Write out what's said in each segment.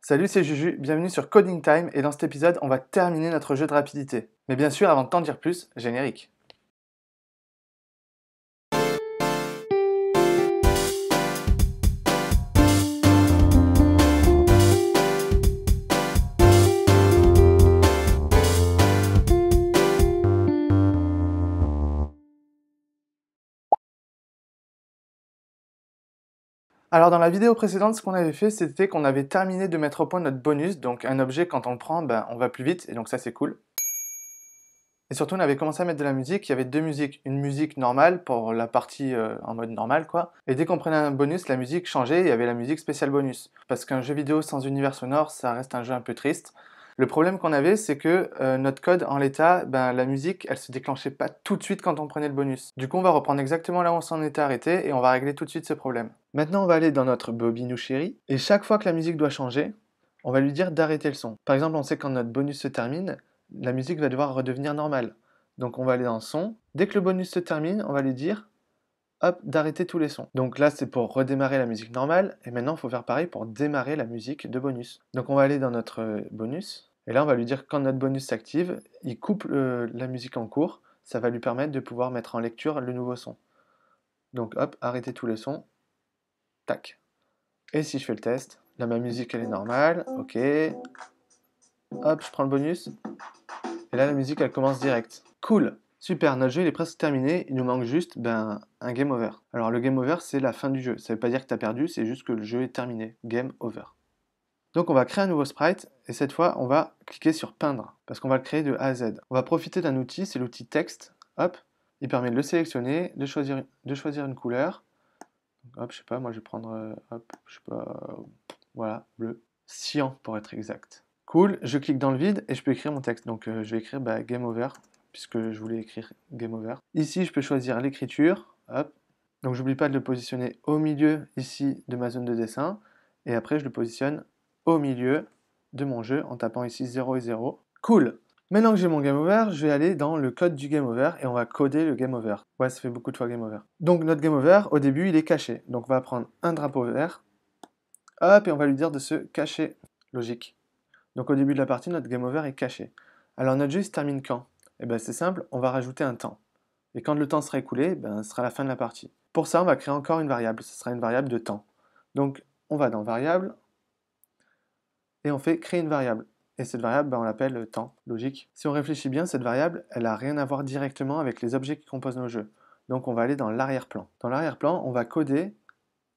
Salut, c'est Juju, bienvenue sur Coding Time et dans cet épisode, on va terminer notre jeu de rapidité. Mais bien sûr, avant de t'en dire plus, générique. Alors dans la vidéo précédente, ce qu'on avait fait, c'était qu'on avait terminé de mettre au point notre bonus, donc un objet, quand on le prend, on va plus vite, et donc ça c'est cool. Et surtout, on avait commencé à mettre de la musique, il y avait deux musiques. Une musique normale, pour la partie en mode normal, quoi. Et dès qu'on prenait un bonus, la musique changeait, il y avait la musique spéciale bonus. Parce qu'un jeu vidéo sans univers sonore, ça reste un jeu un peu triste. Le problème qu'on avait, c'est que notre code, en l'état, la musique, elle se déclenchait pas tout de suite quand on prenait le bonus. Du coup, on va reprendre exactement là où on s'en était arrêté, et on va régler tout de suite ce problème. Maintenant, on va aller dans notre Bobinou chéri, et chaque fois que la musique doit changer, on va lui dire d'arrêter le son. Par exemple, on sait quand notre bonus se termine, la musique va devoir redevenir normale. Donc on va aller dans son. Dès que le bonus se termine, on va lui dire hop, d'arrêter tous les sons. Donc là, c'est pour redémarrer la musique normale, et maintenant, il faut faire pareil pour démarrer la musique de bonus. Donc on va aller dans notre bonus, et là, on va lui dire quand notre bonus s'active, il coupe la musique en cours, ça va lui permettre de pouvoir mettre en lecture le nouveau son. Donc hop, arrêter tous les sons, tac. Et si je fais le test, là, ma musique, elle est normale, ok. Hop, je prends le bonus, et là, la musique, elle commence direct. Cool! Super, notre jeu il est presque terminé, il nous manque juste un game over. Alors le game over c'est la fin du jeu, ça veut pas dire que tu as perdu, c'est juste que le jeu est terminé. Game over. Donc on va créer un nouveau sprite, et cette fois on va cliquer sur peindre, parce qu'on va le créer de A à Z. On va profiter d'un outil, c'est l'outil texte, hop, il permet de le sélectionner, de choisir une couleur. Hop, je sais pas, moi je vais prendre, hop, je sais pas, voilà, bleu. Cyan pour être exact. Cool, je clique dans le vide et je peux écrire mon texte. Donc je vais écrire game over, puisque je voulais écrire game over. Ici, je peux choisir l'écriture, hop. Donc j'oublie pas de le positionner au milieu ici de ma zone de dessin. Et après, je le positionne au milieu de mon jeu en tapant ici 0 et 0. Cool. Maintenant que j'ai mon game over, je vais aller dans le code du game over et on va coder le game over. Ouais, ça fait beaucoup de fois game over. Donc notre game over, au début, il est caché. Donc on va prendre un drapeau vert, hop, et on va lui dire de se cacher. Logique. Donc au début de la partie, notre game over est caché. Alors notre jeu il se termine quand? Eh bien c'est simple, on va rajouter un temps. Et quand le temps sera écoulé, ce sera la fin de la partie. Pour ça, on va créer encore une variable, ce sera une variable de temps. Donc on va dans variable, et on fait créer une variable. Et cette variable, on l'appelle temps, logique. Si on réfléchit bien, cette variable, elle n'a rien à voir directement avec les objets qui composent nos jeux. Donc on va aller dans l'arrière-plan. Dans l'arrière-plan, on va coder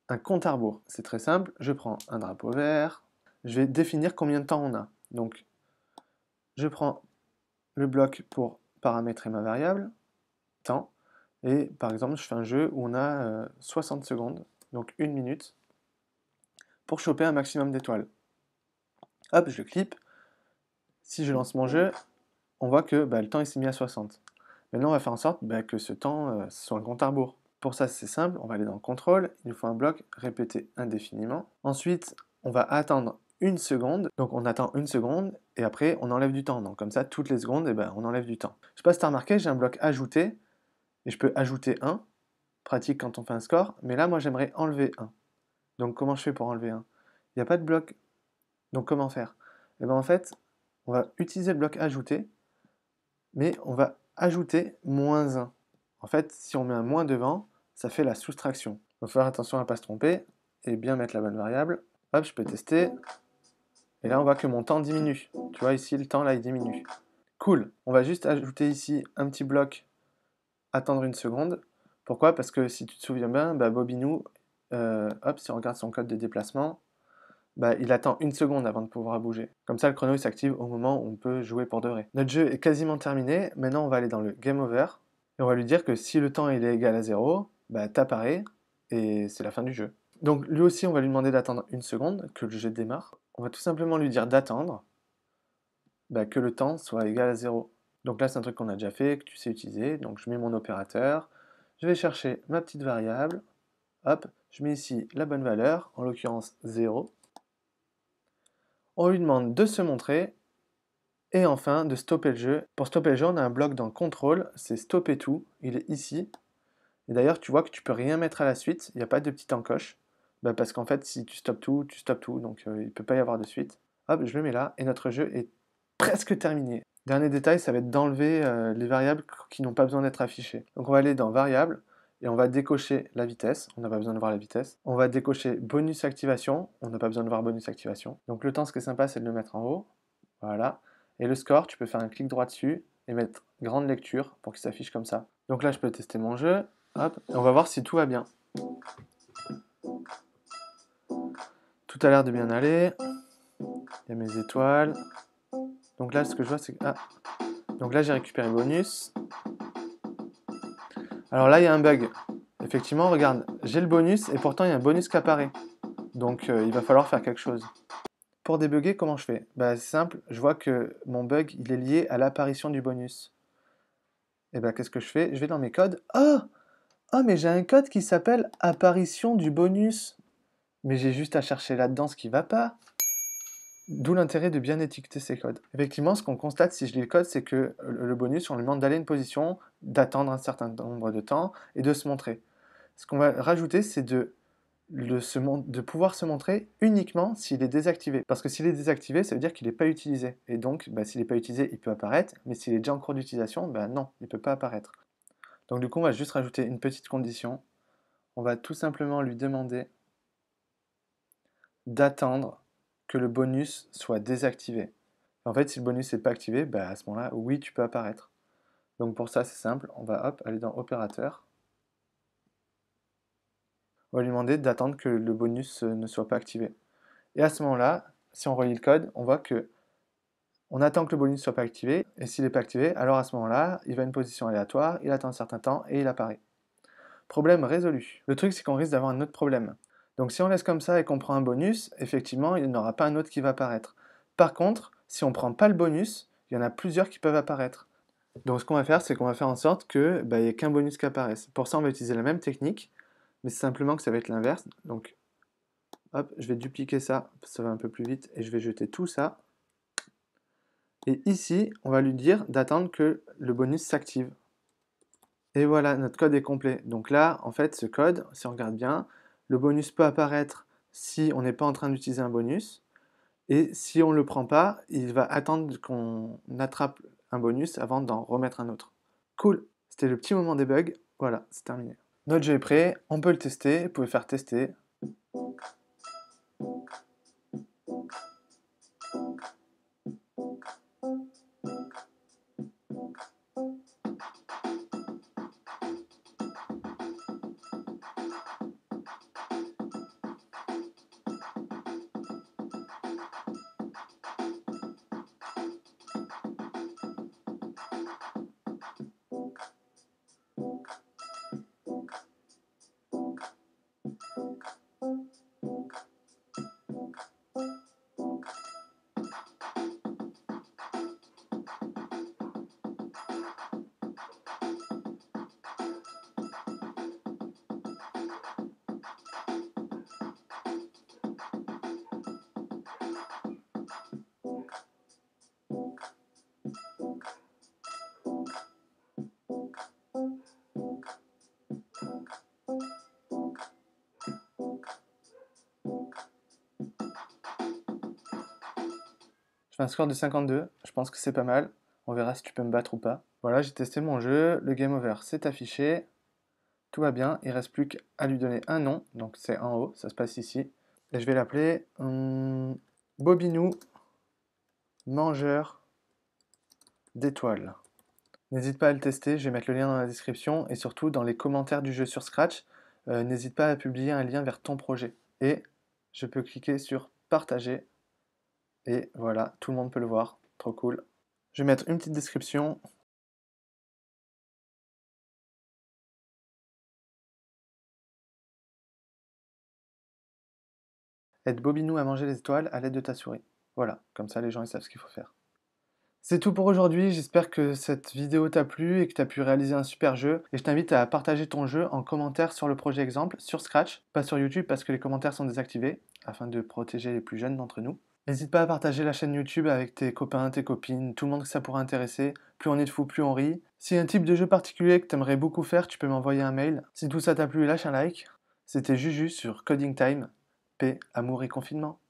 un compte à rebours. C'est très simple, je prends un drapeau vert, je vais définir combien de temps on a. Donc je prends le bloc pour paramétrer ma variable, temps, et par exemple je fais un jeu où on a 60 secondes, donc 1 minute, pour choper un maximum d'étoiles. Hop, je le clip, si je lance mon jeu, on voit que le temps s'est mis à 60. Maintenant on va faire en sorte que ce temps soit un compte à rebours. Pour ça c'est simple, on va aller dans contrôle, il nous faut un bloc répété indéfiniment. Ensuite on va attendre 1 seconde, donc on attend 1 seconde, et après on enlève du temps. Donc comme ça, toutes les secondes, on enlève du temps. Je sais pas si tu as remarqué, j'ai un bloc ajouter, et je peux ajouter 1, pratique quand on fait un score, mais là moi j'aimerais enlever 1. Donc comment je fais pour enlever 1? Il n'y a pas de bloc, donc comment faire? Et en fait, on va utiliser le bloc ajouter, mais on va ajouter moins 1. En fait, si on met un moins devant, ça fait la soustraction. Il faut faire attention à ne pas se tromper, et bien mettre la bonne variable. Hop, je peux tester. Et là, on voit que mon temps diminue. Tu vois, ici, le temps, là, il diminue. Cool. On va juste ajouter ici un petit bloc, attendre 1 seconde. Pourquoi? Parce que si tu te souviens bien, Bobinou, hop, si on regarde son code de déplacement, il attend 1 seconde avant de pouvoir bouger. Comme ça, le chrono il s'active au moment où on peut jouer pour de vrai. Notre jeu est quasiment terminé. Maintenant, on va aller dans le game over. Et on va lui dire que si le temps il est égal à 0, t'apparais et c'est la fin du jeu. Donc lui aussi, on va lui demander d'attendre 1 seconde, que le jeu démarre. On va tout simplement lui dire d'attendre que le temps soit égal à 0. Donc là, c'est un truc qu'on a déjà fait, que tu sais utiliser. Donc je mets mon opérateur, je vais chercher ma petite variable, hop, je mets ici la bonne valeur, en l'occurrence 0. On lui demande de se montrer, et enfin de stopper le jeu. Pour stopper le jeu, on a un bloc dans contrôle, c'est stopper tout, il est ici. Et d'ailleurs, tu vois que tu peux rien mettre à la suite, il n'y a pas de petite encoche. Bah, parce qu'en fait, si tu stoppes tout, donc il ne peut pas y avoir de suite. Hop, je le mets là, et notre jeu est presque terminé. Dernier détail, ça va être d'enlever les variables qui n'ont pas besoin d'être affichées. Donc on va aller dans Variables, et on va décocher la vitesse, on n'a pas besoin de voir la vitesse. On va décocher bonus activation, on n'a pas besoin de voir bonus activation. Donc le temps, ce qui est sympa, c'est de le mettre en haut, voilà. Et le score, tu peux faire un clic droit dessus, et mettre grande lecture, pour qu'il s'affiche comme ça. Donc là, je peux tester mon jeu, hop, et on va voir si tout va bien. Tout a l'air de bien aller. Il y a mes étoiles. Donc là, ce que je vois, c'est que... Ah. Donc là, j'ai récupéré le bonus. Alors là, il y a un bug. Effectivement, regarde, j'ai le bonus et pourtant, il y a un bonus qui apparaît. Donc, il va falloir faire quelque chose. Pour débugger, comment je fais? Bah, c'est simple, je vois que mon bug, il est lié à l'apparition du bonus. Et bah, qu'est-ce que je fais? Je vais dans mes codes. Ah! Ah, mais j'ai un code qui s'appelle apparition du bonus. Mais j'ai juste à chercher là-dedans ce qui va pas. D'où l'intérêt de bien étiqueter ces codes. Effectivement, ce qu'on constate si je lis le code, c'est que le bonus, on lui demande d'aller à une position, d'attendre un certain nombre de temps et de se montrer. Ce qu'on va rajouter, c'est de pouvoir se montrer uniquement s'il est désactivé. Parce que s'il est désactivé, ça veut dire qu'il n'est pas utilisé. Et donc, bah, s'il n'est pas utilisé, il peut apparaître, mais s'il est déjà en cours d'utilisation, bah, non, il ne peut pas apparaître. Donc du coup, on va juste rajouter une petite condition. On va tout simplement lui demander d'attendre que le bonus soit désactivé. En fait, si le bonus n'est pas activé, bah, à ce moment-là, oui, tu peux apparaître. Donc pour ça, c'est simple, on va hop, aller dans Opérateur. On va lui demander d'attendre que le bonus ne soit pas activé. Et à ce moment-là, si on relit le code, on voit que on attend que le bonus ne soit pas activé, et s'il n'est pas activé, alors à ce moment-là, il va à une position aléatoire, il attend un certain temps, et il apparaît. Problème résolu. Le truc, c'est qu'on risque d'avoir un autre problème. Donc si on laisse comme ça et qu'on prend un bonus, effectivement, il n'y en aura pas un autre qui va apparaître. Par contre, si on ne prend pas le bonus, il y en a plusieurs qui peuvent apparaître. Donc ce qu'on va faire, c'est qu'on va faire en sorte qu'il n'y ait qu'un bonus qui apparaisse. Pour ça, on va utiliser la même technique, mais c'est simplement que ça va être l'inverse. Donc, hop, je vais dupliquer ça, ça va un peu plus vite, et je vais jeter tout ça. Et ici, on va lui dire d'attendre que le bonus s'active. Et voilà, notre code est complet. Donc là, en fait, ce code, si on regarde bien, le bonus peut apparaître si on n'est pas en train d'utiliser un bonus. Et si on ne le prend pas, il va attendre qu'on attrape un bonus avant d'en remettre un autre. Cool, c'était le petit moment des bugs. Voilà, c'est terminé. Notre jeu est prêt, on peut le tester, vous pouvez faire tester. Je fais un score de 52, je pense que c'est pas mal. On verra si tu peux me battre ou pas. Voilà, j'ai testé mon jeu, le game over s'est affiché. Tout va bien, il ne reste plus qu'à lui donner un nom, donc c'est en haut, ça se passe ici. Et je vais l'appeler Bobinou, mangeur d'étoiles. N'hésite pas à le tester, je vais mettre le lien dans la description et surtout dans les commentaires du jeu sur Scratch, n'hésite pas à publier un lien vers ton projet. Et je peux cliquer sur partager et voilà, tout le monde peut le voir, trop cool. Je vais mettre une petite description. Aide Bobinou à manger les étoiles à l'aide de ta souris. Voilà, comme ça les gens ils savent ce qu'il faut faire. C'est tout pour aujourd'hui, j'espère que cette vidéo t'a plu et que tu as pu réaliser un super jeu. Et je t'invite à partager ton jeu en commentaire sur le projet exemple, sur Scratch, pas sur YouTube parce que les commentaires sont désactivés, afin de protéger les plus jeunes d'entre nous. N'hésite pas à partager la chaîne YouTube avec tes copains, tes copines, tout le monde que ça pourrait intéresser. Plus on est de fous, plus on rit. Si y a un type de jeu particulier que tu aimerais beaucoup faire, tu peux m'envoyer un mail. Si tout ça t'a plu, lâche un like. C'était Juju sur Coding Time. paix, amour et confinement.